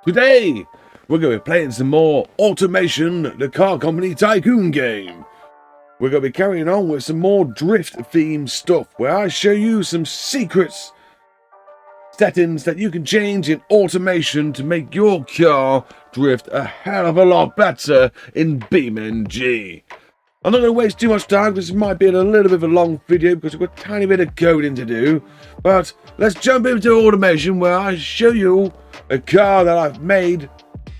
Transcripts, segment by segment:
Today, we're going to be playing some more Automation, the car company tycoon game. We're going to be carrying on with some more drift-themed stuff, where I show you some secrets, settings that you can change in Automation to make your car drift a hell of a lot better in BeamNG. I'm not going to waste too much time because this might be a little bit of a long video because we've got a tiny bit of coding to do. But let's jump into Automation where I show you a car that I've made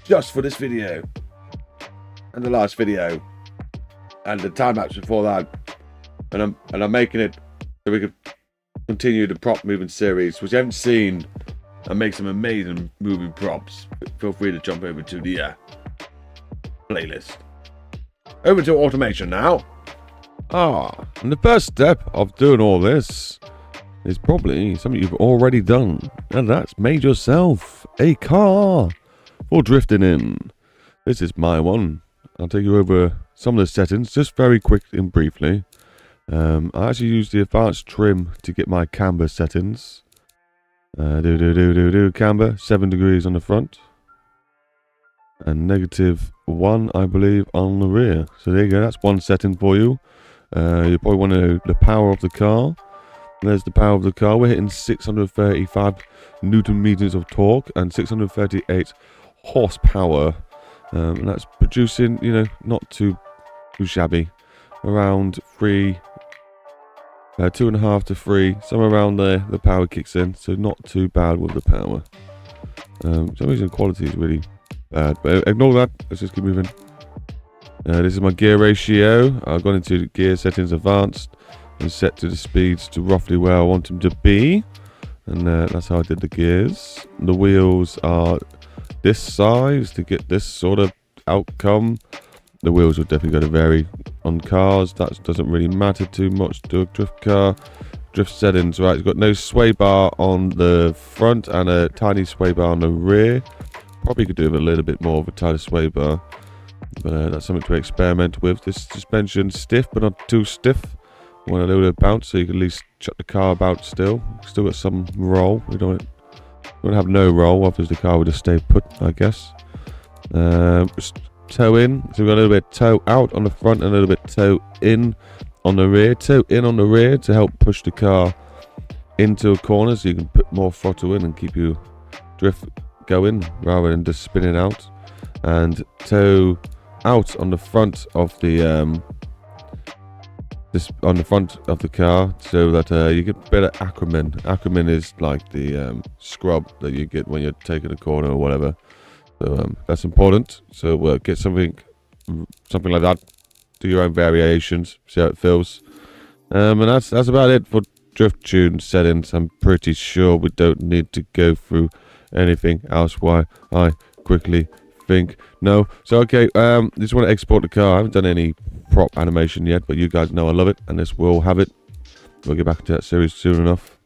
just for this video. And the last video. And the time lapse before that. And I'm making it so we can continue the prop moving series, which you haven't seen. I make some amazing moving props. Feel free to jump over to the playlist. Over to Automation now. And the first step of doing all this is probably something you've already done, and that's made yourself a car for drifting in. This is my one. I'll take you over some of the settings just very quick and briefly. I actually use the advanced trim to get my camber settings. Camber 7 degrees on the front and -1 I believe on the rear. So there you go, that's one setting for you. You probably want to know the power of the car. There's the power of the car. We're hitting 635 Newton meters of torque and 638 horsepower, and that's producing, you know, not too shabby, around 2.5 to 3, somewhere around there. The power kicks in, so not too bad with the power. For some reason quality is really bad, but ignore that. Let's just keep moving. This is my gear ratio. I've gone into the gear settings advanced and set to the speeds to roughly where I want them to be, and that's how I did the gears. The wheels are this size to get this sort of outcome. The wheels are definitely going to vary on cars. That doesn't really matter too much to a drift car. Drift settings, right? It's got no sway bar on the front and a tiny sway bar on the rear. Probably could do with a little bit more of a tighter sway bar, but that's something to experiment with. This suspension stiff, but not too stiff. Want a little bit of bounce, so you can at least chuck the car about still. Still got some roll. We don't have no roll, obviously the car would just stay put, I guess. Toe in, so we've got a little bit toe out on the front and a little bit toe in on the rear. Toe in on the rear to help push the car into a corner, so you can put more throttle in and keep your drift going rather than just spinning out. And toe out on the front of the car, so that you get better acronym. Acronym is like the scrub that you get when you're taking a corner or whatever. So that's important. So get something like that. Do your own variations. See how it feels. And that's about it for drift tune settings. I'm pretty sure we don't need to go through anything else. Why I quickly think no. So okay, just want to export the car. I haven't done any prop animation yet, but you guys know I love it, and this will have it. We'll get back to that series soon enough.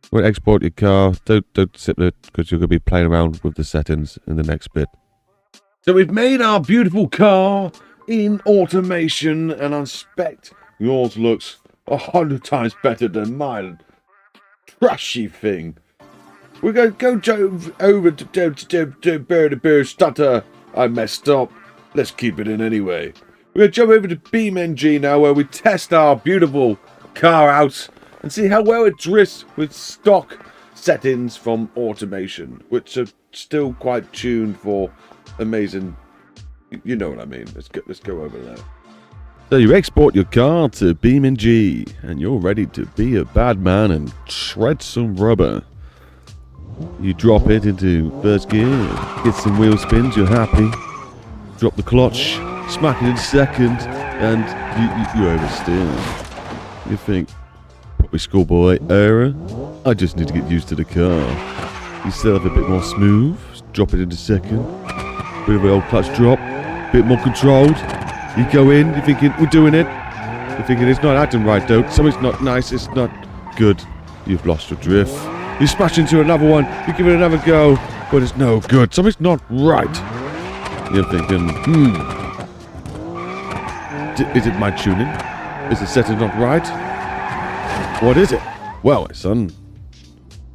When export your car, don't sit there because you're going to be playing around with the settings in the next bit. So we've made our beautiful car in Automation, and I expect yours looks 100 times better than my trashy thing. We're going to go over to Bird Stutter. I messed up. Let's keep it in anyway. We're going to jump over to BeamNG now, where we test our beautiful car out and see how well it drifts with stock settings from Automation, which are still quite tuned for amazing. You know what I mean. Let's go over there. So you export your car to BeamNG, and you're ready to be a bad man and shred some rubber. You drop it into first gear, get some wheel spins, you're happy. Drop the clutch, smack it in second, and you oversteer. You think, probably schoolboy error. I just need to get used to the car. You still have a bit more smooth, drop it into second. Bit of an old clutch drop, bit more controlled. You go in, you're thinking, we're doing it. You're thinking, it's not acting right though. Something's not nice, it's not good. You've lost your drift. You smash into another one, you give it another go, but it's no good. Something's not right. You're thinking, is it my tuning? Is the setting not right? What is it? Well, son,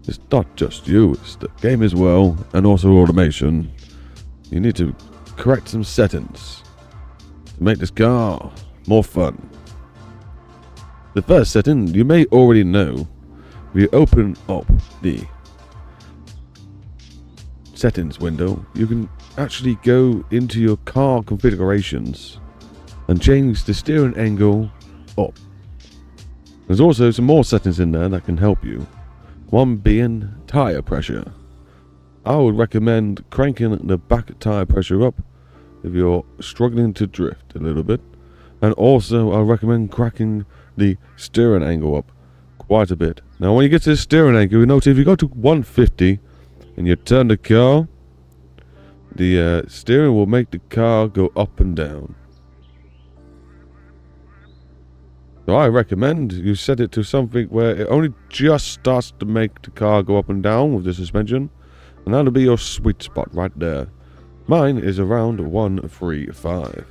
it's not just you, it's the game as well, and also Automation. you need to correct some settings to make this car more fun. The first setting you may already know. If you open up the settings window, you can actually go into your car configurations and change the steering angle up. There's also some more settings in there that can help you. One being tire pressure. I would recommend cranking the back tire pressure up if you're struggling to drift a little bit. And also I recommend cracking the steering angle up quite a bit. Now when you get to the steering angle, you notice if you go to 150 and you turn the car, the steering will make the car go up and down. So I recommend you set it to something where it only just starts to make the car go up and down with the suspension, and that'll be your sweet spot right there. Mine is around 135.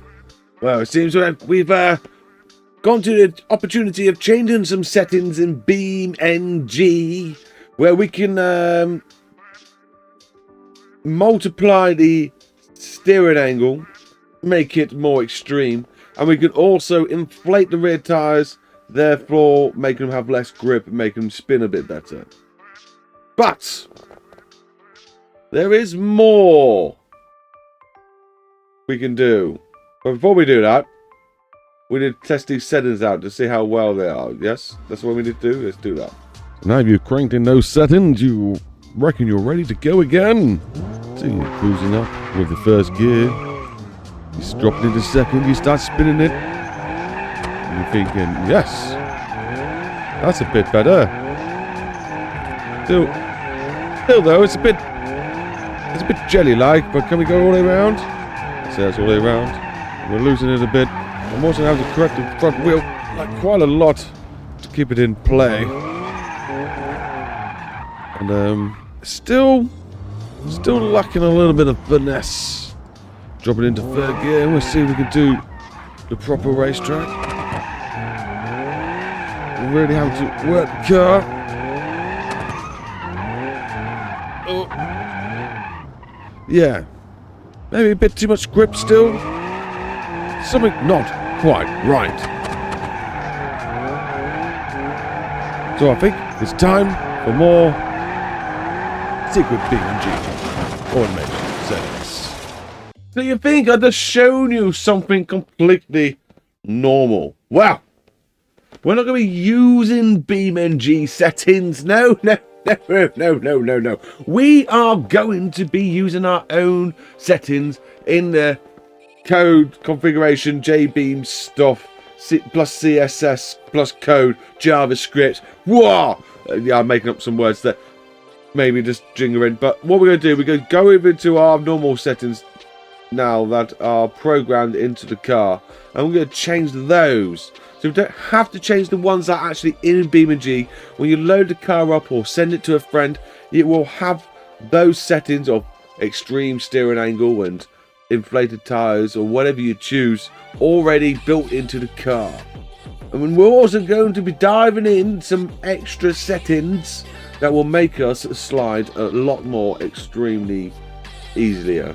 Well, it seems like we've gone to the opportunity of changing some settings in BeamNG, where we can multiply the steering angle, make it more extreme, and we can also inflate the rear tires, therefore make them have less grip and make them spin a bit better. But there is more we can do. But before we do that, we need to test these settings out to see how well they are. Yes? That's what we need to do? Let's do that. Now you've cranked in those settings, you reckon you're ready to go again. So you're cruising up with the first gear. He's dropping into second, you start spinning it. And you're thinking, yes, that's a bit better. Still though, it's a bit jelly-like, but can we go all the way around? So that's all the way around. We're losing it a bit. I'm also having to correct the front wheel like quite a lot to keep it in play. And still lacking a little bit of finesse. Drop it into third gear and we'll see if we can do the proper racetrack. We're really having to work the car. Oh. Yeah. Maybe a bit too much grip still. Something not quite right. So I think it's time for more secret BeamNG automation settings. So you think I'd just shown you something completely normal? Well, we're not going to be using BeamNG settings. No. We are going to be using our own settings in the code configuration, JBeam stuff, plus CSS, plus code, JavaScript. Whoa! Yeah, I'm making up some words that maybe just jingering. But what we're going to do, we're going to go over to our normal settings now that are programmed into the car, and we're going to change those. So we don't have to change the ones that are actually in BeamNG. When you load the car up or send it to a friend, it will have those settings of extreme steering angle and inflated tires or whatever you choose already built into the car. And we're also going to be diving in some extra settings that will make us slide a lot more extremely easier.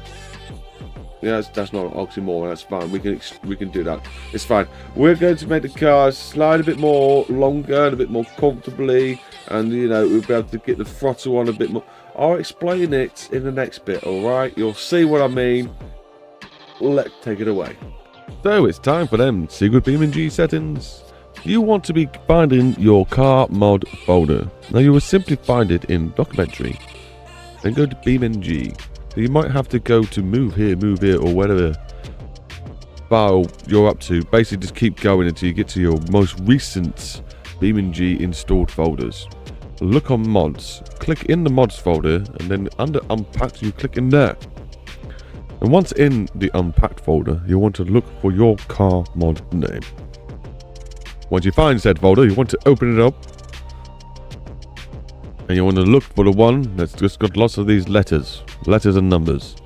Yeah, that's not an oxymoron. That's fine. We can do that. It's fine. We're going to make the car slide a bit more longer and a bit more comfortably, and we'll be able to get the throttle on a bit more. I'll explain it in the next bit. All right, you'll see what I mean. Let's take it away. So it's time for them secret BeamNG settings. You want to be finding your car mod folder. Now you will simply find it in documentary, then go to BeamNG. So you might have to go to move here, or whatever file you're up to. Basically just keep going until you get to your most recent BeamNG installed folders. Look on mods, click in the mods folder, and then under unpacked you click in there. And once in the unpacked folder, you want to look for your car mod name. Once you find said folder, you want to open it up. And you want to look for the one that's just got lots of these letters and numbers.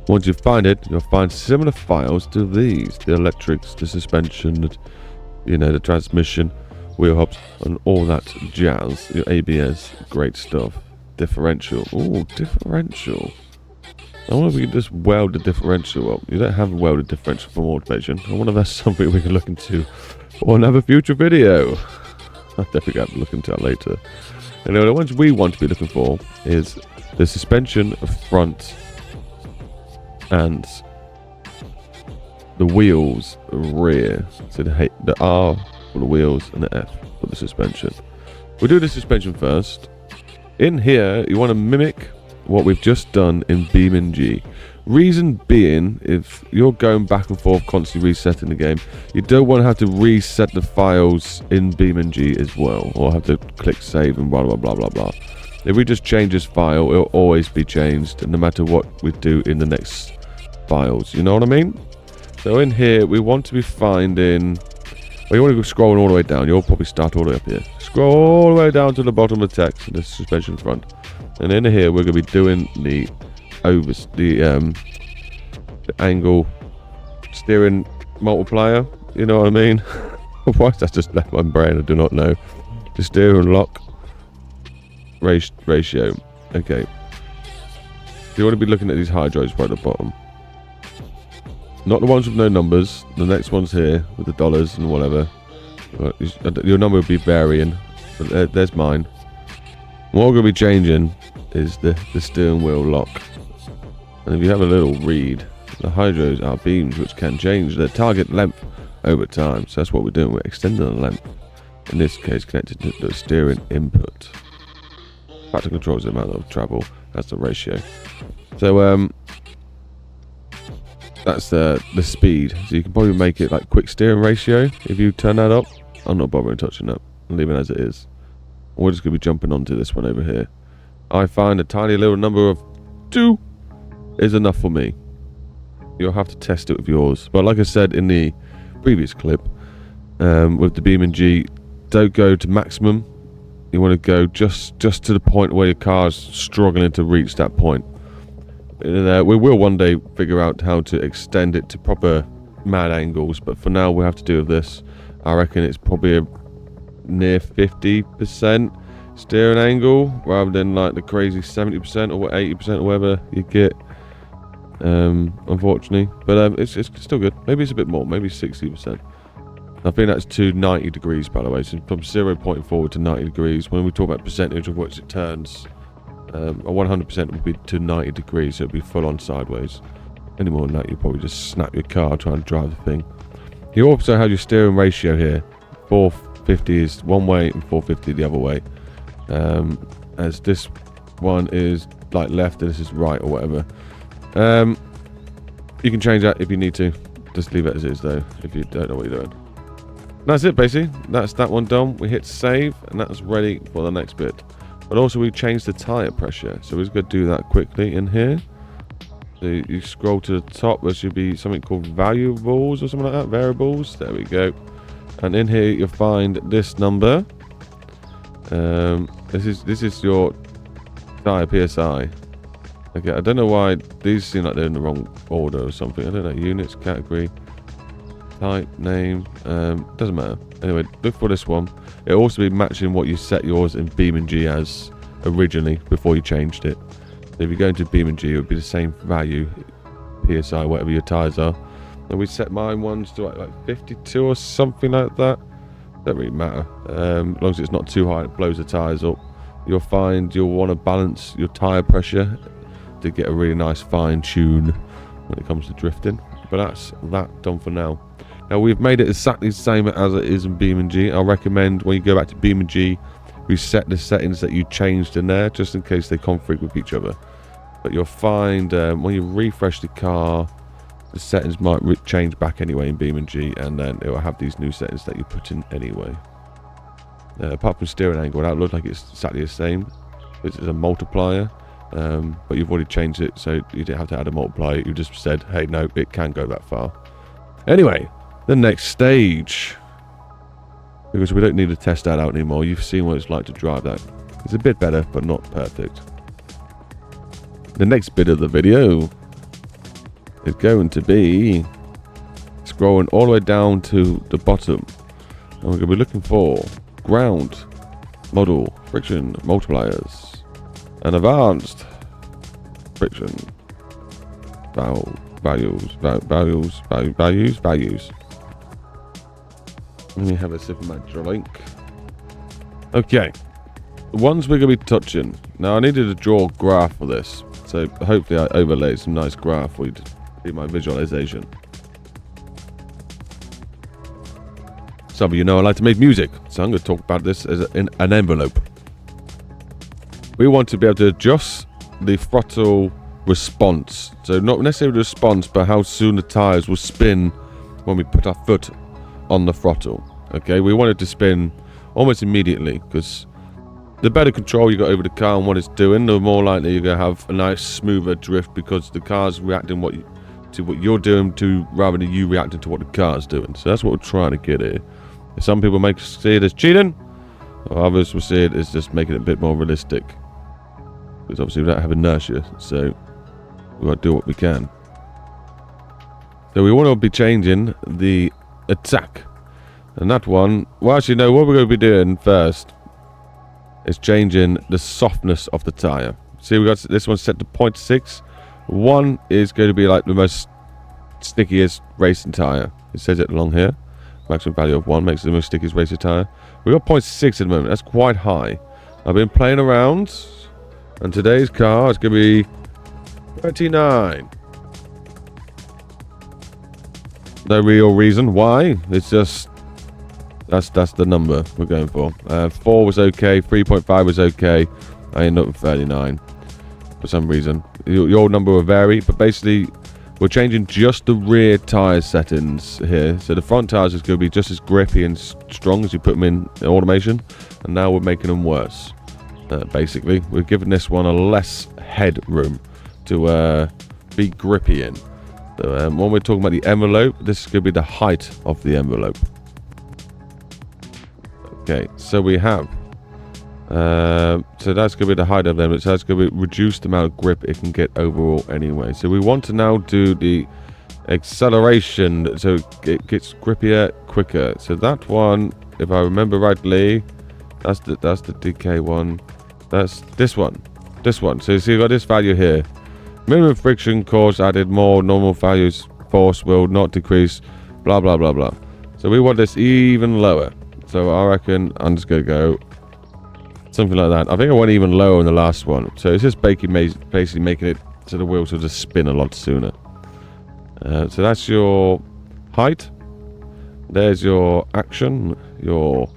Once you find it, you'll find similar files to these: the electrics, the suspension, the transmission, wheel hubs, and all that jazz. Your ABS, great stuff. Differential, differential. I wonder if we can just weld the differential up. You don't have a welded differential from automation. I wonder if that's something we can look into or another future video. I'll definitely have to look into that later. Anyway, the ones we want to be looking for is the suspension front and the wheels rear. So the R for the wheels and the F for the suspension. We'll do the suspension first. In here, you want to mimic what we've just done in BeamNG. Reason being, if you're going back and forth constantly resetting the game, you don't want to have to reset the files in BeamNG as well, or have to click save and blah blah blah blah blah. If we just change this file, it'll always be changed no matter what we do in the next files. You know what I mean? So in here, we want to be finding. Well, you want to go scrolling all the way down. You'll probably start all the way up here. Scroll all the way down to the bottom of the text, the suspension front. And in here, we're going to be doing the angle steering multiplier. You know what I mean? Why that's just left my brain? I do not know. The steering lock ratio. Okay. So you want to be looking at these hydros right at the bottom. Not the ones with no numbers. The next one's here with the dollars and whatever. Your number will be varying. But there's mine. What we're going to be changing is the steering wheel lock. And if you have a little read, the hydros are beams which can change their target length over time. So that's what we're doing. We're extending the length. In this case, connected to the steering input. Factor controls the amount of travel. That's the ratio. So that's the speed. So you can probably make it like quick steering ratio if you turn that up. I'm not bothering touching that. I'm leaving it as it is. We're just going to be jumping onto this one over here. I find a tiny little number of 2 is enough for me. You'll have to test it with yours. But like I said in the previous clip, with the BeamNG, don't go to maximum. You want to go just to the point where your car's struggling to reach that point. We will one day figure out how to extend it to proper mad angles, but for now we have to do with this. I reckon it's probably a near 50% steering angle rather than like the crazy 70% or 80% or whatever you get, unfortunately. But it's still good. Maybe it's a bit more, maybe 60%. I think that's to 90 degrees, by the way. So from 0 point forward to 90 degrees. When we talk about percentage of which it turns, a 100% would be to 90 degrees, so it'd be full on sideways. Any more than that, you probably just snap your car trying to drive the thing. You also have your steering ratio here. 450 is one way and 450 the other way. As this one is like left and this is right or whatever. You can change that if you need to. Just leave it as is though, if you don't know what you're doing. That's it basically. That's that one done. We hit save and that's ready for the next bit. But also we changed the tire pressure, so we're just going to do that quickly in here. So you scroll to the top, there should be something called variables or something like that. Variables, there we go. And in here you'll find this number. This is your tire PSI. Okay, I don't know why these seem like they're in the wrong order or something. I don't know. Units, category, type, name. Doesn't matter. Anyway, look for this one. It'll also be matching what you set yours in BeamNG as originally before you changed it. So if you go into BeamNG, it would be the same value, PSI, whatever your tires are. And we set mine ones to like 52 or something like that. Don't really matter. As long as it's not too high, it blows the tires up. You'll find you'll want to balance your tire pressure to get a really nice fine tune when it comes to drifting. But that's that done for now. Now we've made it exactly the same as it is in BeamNG. I recommend when you go back to BeamNG, reset the settings that you changed in there, just in case they conflict with each other. But you'll find when you refresh the car, the settings might change back anyway in BeamNG, and then it will have these new settings that you put in anyway. Apart from steering angle, that looks like it's exactly the same. This is a multiplier, but you've already changed it, so you didn't have to add a multiplier. You just said, hey, no, it can go that far. Anyway, the next stage, because we don't need to test that out anymore. You've seen what it's like to drive that. It's a bit better, but not perfect. The next bit of the video is going to be scrolling all the way down to the bottom, and we're going to be looking for ground model friction multipliers and advanced friction values. Let me have a sip of my drink. Okay. The ones we're going to be touching. Now, I needed to draw a graph for this. So, hopefully I overlaid some nice graph for you to see my visualization. Some of you know I like to make music. So, I'm going to talk about this as an envelope. We want to be able to adjust the throttle response. So, not necessarily the response, but how soon the tires will spin when we put our foot on the throttle. Okay, we want it to spin almost immediately, because the better control you got over the car and what it's doing, the more likely you're going to have a nice smoother drift, because the car's reacting to what you're doing rather than you reacting to what the car's doing. So that's what we're trying to get here. Some people see it as cheating, or others will see it as just making it a bit more realistic, because obviously we don't have inertia, so we've got to do what we can. So we want to be changing the attack. And that one, well, actually, no, what we're going to be doing first is changing the softness of the tire. See, we got this one set to 0.6. One is going to be like the most stickiest racing tire. It says it along here. Maximum value of 1 makes it the most stickiest racing tire. We got 0.6 at the moment. That's quite high. I've been playing around, and today's car is going to be 39. No real reason why. It's just that's the number we're going for. 4 was okay. 3.5 was okay. I ended up with 39 for some reason. Your number will vary, but basically we're changing just the rear tire settings here. So the front tires is going to be just as grippy and strong as you put them in automation, and now we're making them worse. Basically, we're giving this one a less headroom to be grippy in. So when we're talking about the envelope, this is going to be the height of the envelope. Okay, so we have so that's going to be the height of them. So that's going to be reduced amount of grip it can get overall anyway. So we want to now do the acceleration, so it gets grippier quicker. So that one, if I remember rightly, that's the DK one. That's this one. So you see, you got this value here. Minimum friction cause added more. Normal values force will not decrease. Blah blah blah blah. So we want this even lower. So I reckon I'm just going to go something like that. I think I went even lower in the last one. So it's just basically making it so the wheels will just spin a lot sooner. So that's your height. There's your action. Your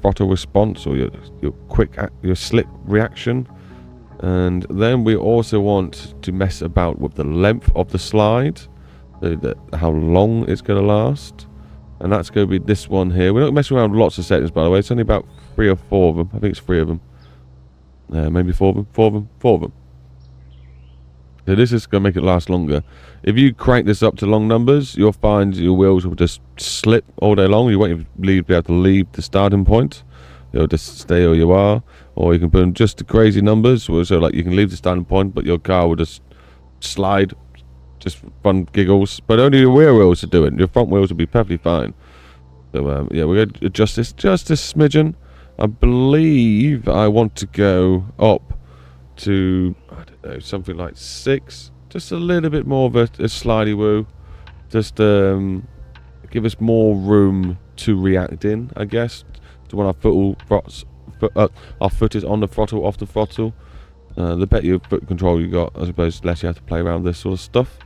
throttle response, or your slip reaction. And then we also want to mess about with the length of the slide. How long it's going to last, and that's going to be this one here. We're not messing around with lots of settings, by the way. It's only about 3 or 4 of them. I think it's 3 of them, maybe 4 of them. So this is going to make it last longer. If you crank this up to long numbers, you'll find your wheels will just slip all day long. You won't even be able to leave the starting point. They'll just stay where you are, or you can put them just to crazy numbers, so like you can leave the starting point, but your car will just slide. Just fun giggles, but only the rear wheels are doing. Your front wheels will be perfectly fine. So yeah, we're going to adjust this just a smidgen. I believe I want to go up to, I don't know, something like 6. Just a little bit more of a slidey woo. Just give us more room to react in, I guess. To when our our foot is on the throttle, off the throttle. The better your foot control you got, I suppose, the less you have to play around this sort of stuff.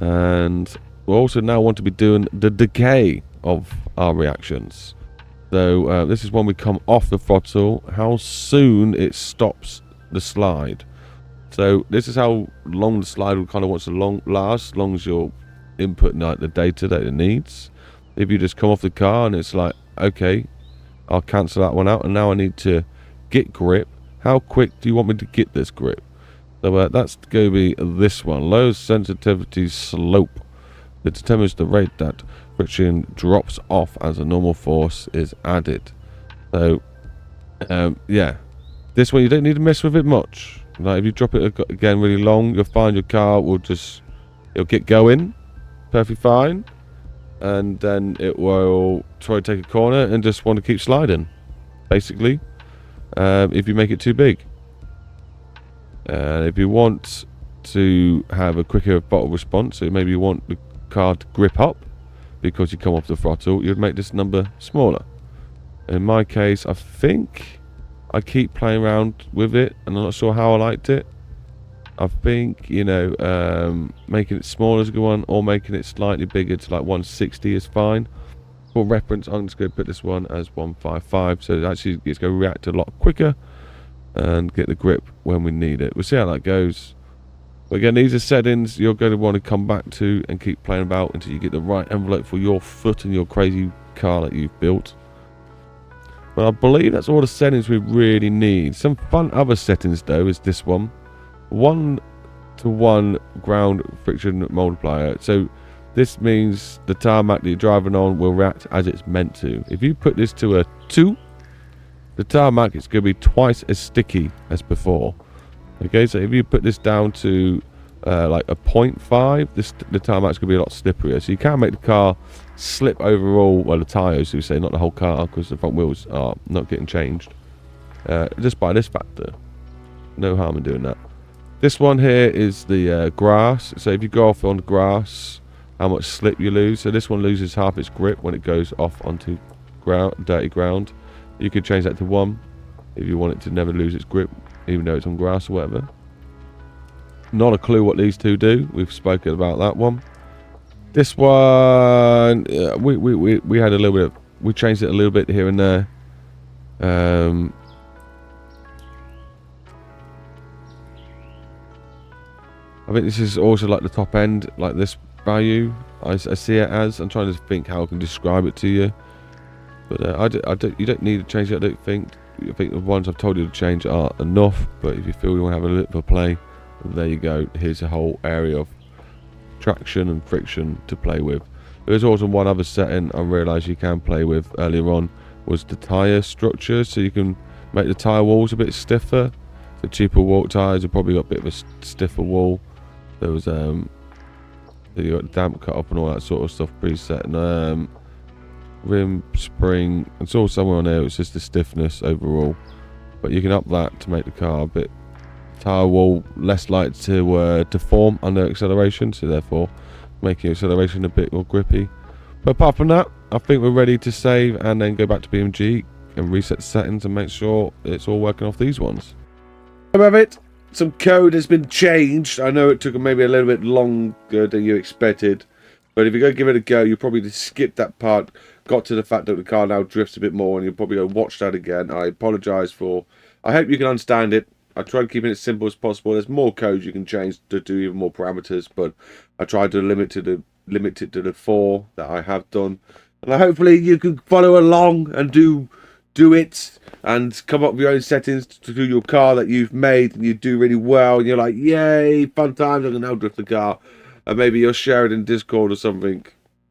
And we also now want to be doing the decay of our reactions. So this is when we come off the throttle, how soon it stops the slide. So this is how long the slide will kind of wants to last, as long as you're inputting like the data that it needs. If you just come off the car and it's like, okay, I'll cancel that one out, and now I need to get grip. How quick do you want me to get this grip? So that's going to be this one. Low sensitivity slope. It determines the rate that friction drops off as a normal force is added. So, yeah. This one you don't need to mess with it much. Like if you drop it again really long, you'll find your car will it'll get going perfectly fine. And then it will try to take a corner and just want to keep sliding, basically. If you make it too big. And if you want to have a quicker throttle response, so maybe you want the car to grip up because you come off the throttle, you'd make this number smaller. In my case, I think I keep playing around with it, and I'm not sure how I liked it. I think, you know, making it smaller is a good one, or making it slightly bigger to like 160 is fine. For reference, I'm just going to put this one as 155, so actually it's going to react a lot quicker and get the grip when we need it. We'll see how that goes. But again, these are settings you're going to want to come back to and keep playing about until you get the right envelope for your foot and your crazy car that you've built. But I believe that's all the settings we really need. Some fun other settings though is this one. 1-to-1 ground friction multiplier. So this means the tarmac that you're driving on will react as it's meant to. If you put this to a 2, the tarmac is going to be twice as sticky as before. Okay, so if you put this down to like a 0.5, the tarmac's going to be a lot slipperier. So you can make the car slip overall, well the tyres, we say, not the whole car, because the front wheels are not getting changed. Just by this factor. No harm in doing that. This one here is the grass. So if you go off on the grass, how much slip you lose. So this one loses half its grip when it goes off onto dirty ground. You could change that to 1 if you want it to never lose its grip, even though it's on grass or whatever. Not a clue what these two do. We've spoken about that one. This one, we had a little bit. We changed it a little bit here and there. I think this is also like the top end, like this value. I see it as. I'm trying to think how I can describe it to you, but you don't need to change it. I don't think. I think the ones I've told you to change are enough. But if you feel you want to have a little bit of play, there you go. Here's a whole area of traction and friction to play with. There's also one other setting I realised you can play with earlier on, was the tyre structure. So you can make the tyre walls a bit stiffer. The cheaper wall tyres have probably got a bit of a stiffer wall. There was you got damp cut up and all that sort of stuff preset, and rim, spring, it's all somewhere on there. It's just the stiffness overall, but you can up that to make the car a bit tyre wall less likely to deform under acceleration, so therefore making acceleration a bit more grippy. But apart from that, I think we're ready to save and then go back to BeamNG and reset the settings and make sure it's all working off these ones. I have it. Some code has been changed. I know it took maybe a little bit longer than you expected, but if you go give it a go, you'll probably just skip that part, got to the fact that the car now drifts a bit more, and you'll probably go watch that again. I apologise for. I hope you can understand it. I tried keeping it as simple as possible. There's more codes you can change to do even more parameters, but I tried to limit it to the 4 that I have done, and hopefully you can follow along and do it and come up with your own settings to do your car that you've made, and you do really well, and you're like, yay, fun times, I can now drift the car, and maybe you'll share it in Discord or something.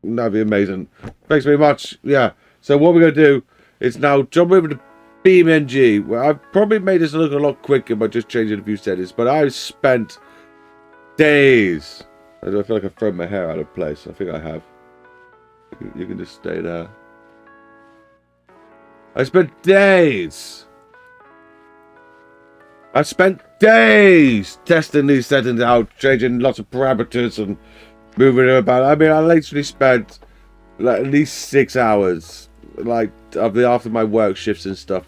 That'd be amazing. Thanks very much. Yeah, so what we're going to do is now jump over to BeamNG, where I've probably made this look a lot quicker by just changing a few settings, but I've spent days. I feel like I've thrown my hair out of place. I think I have. You can just stay there. I spent days testing these settings out, changing lots of parameters and moving them about. I mean, I literally spent like at least 6 hours, like after my work shifts and stuff.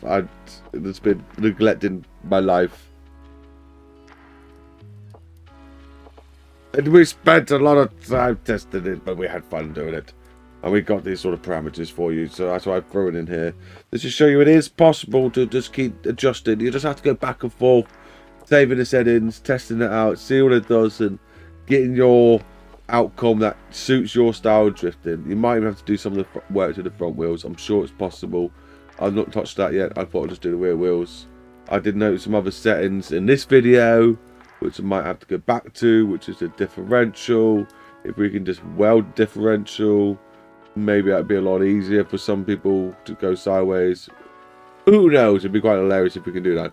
It's been neglecting my life, and we spent a lot of time testing it, but we had fun doing it. And we got these sort of parameters for you, so that's why I threw it in here. This to show you it is possible to just keep adjusting. You just have to go back and forth, saving the settings, testing it out, see what it does, and getting your outcome that suits your style of drifting. You might even have to do some of the work to the front wheels. I'm sure it's possible. I've not touched that yet. I thought I'd just do the rear wheels. I did notice some other settings in this video, which I might have to go back to, which is the differential. If we can just weld differential, maybe that'd be a lot easier for some people to go sideways. Who knows? It'd be quite hilarious if we can do that.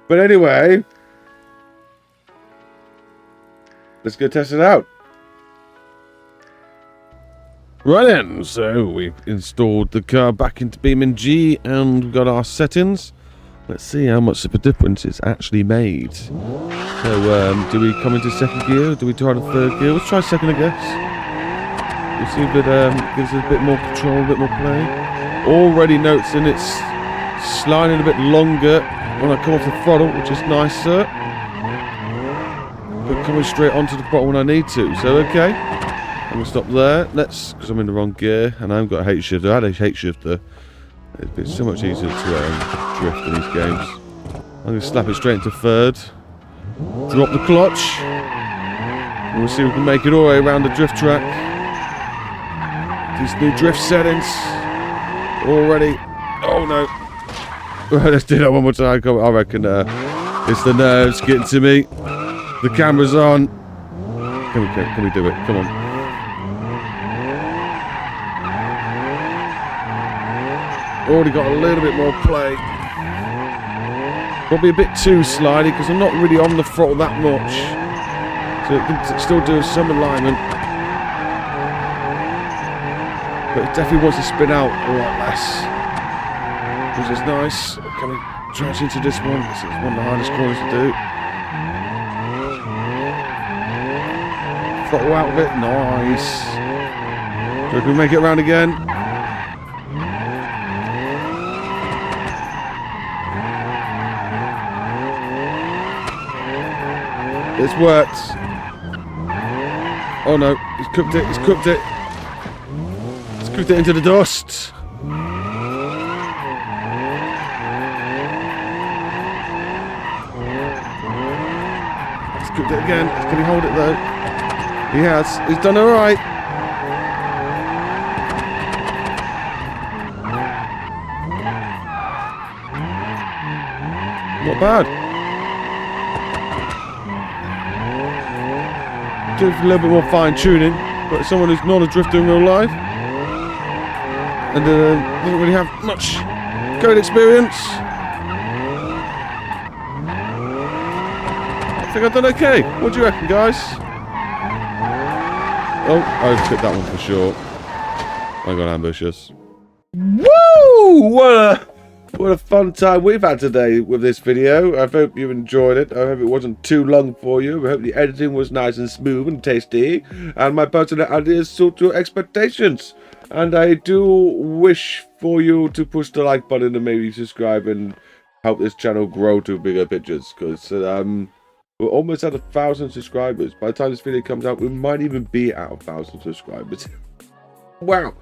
But anyway, let's go test it out. Right then, so we've installed the car back into BeamNG and we've got our settings. Let's see how much of a difference it's actually made. So, do we come into second gear? Do we try the third gear? Let's try second, I guess. We'll see if it gives us a bit more control, a bit more play. Already noticing it's sliding a bit longer when I come off the throttle, which is nicer. But coming straight onto the throttle when I need to. So, okay. I'm going to stop there. Because I'm in the wrong gear and I haven't got a H shifter. I had a H shifter. It's been so much easier to drift in these games. I'm going to slap it straight into third. Drop the clutch. And we'll see if we can make it all the way around the drift track. These new drift settings. Already. Oh no. Let's do that one more time. I reckon it's the nerves getting to me. The camera's on. Can we do it? Come on. Already got a little bit more play. Probably a bit too slidey because I'm not really on the throttle that much. So it can still do some alignment. But it definitely wants to spin out a lot less. Which is nice. Can we trash into this one? This is one of the hardest corners to do. Throttle out of it. Nice. So can we make it around again? It's worked. Oh no, he's cooked it, he's cooked it. He's cooked it into the dust. He's cooked it again. Can he hold it though? He has. He's done alright. Not bad. Do a little bit more fine tuning, but someone who's not a drifter in real life and doesn't really have much code experience. I think I've done okay. What do you reckon, guys? Oh, I took that one for sure. I got ambitious. Woo! What a fun time we've had today with this video. I hope you enjoyed it. I hope it wasn't too long for you. I hope the editing was nice and smooth and tasty. And my personal ideas suit your expectations. And I do wish for you to push the like button and maybe subscribe and help this channel grow to bigger pictures. Because we're almost at 1,000 subscribers. By the time this video comes out, we might even be at 1,000 subscribers. Wow.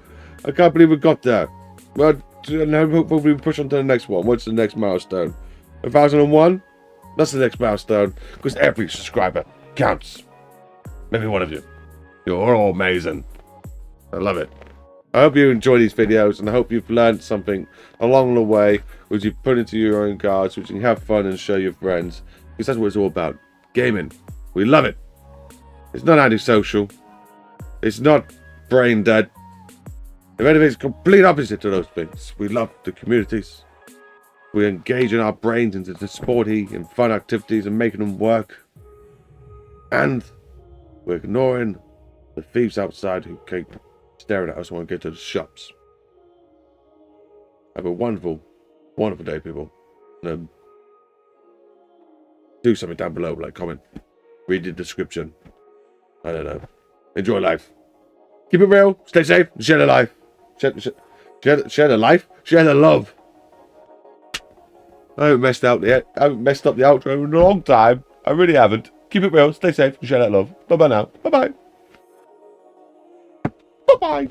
I can't believe we got there. Well, and hopefully we push on to the next one. What's the next milestone? 1,001? That's the next milestone. Because every subscriber counts. Maybe one of you. You're all amazing. I love it. I hope you enjoy these videos and I hope you've learned something along the way which you put into your own cards, which you can have fun and show your friends. Because that's what it's all about. Gaming. We love it. It's not antisocial. It's not brain dead. If anything, it's complete opposite to those things. We love the communities. We engage in our brains into the sporty and fun activities and making them work. And we're ignoring the thieves outside who keep staring at us when we get to the shops. Have a wonderful, wonderful day, people. Do something down below, like comment, read the description. I don't know. Enjoy life. Keep it real. Stay safe. Share the life. Share the life. Share the love. I haven't messed up the outro in a long time. I really haven't. Keep it real. Stay safe. Share that love. Bye bye now. Bye bye. Bye bye.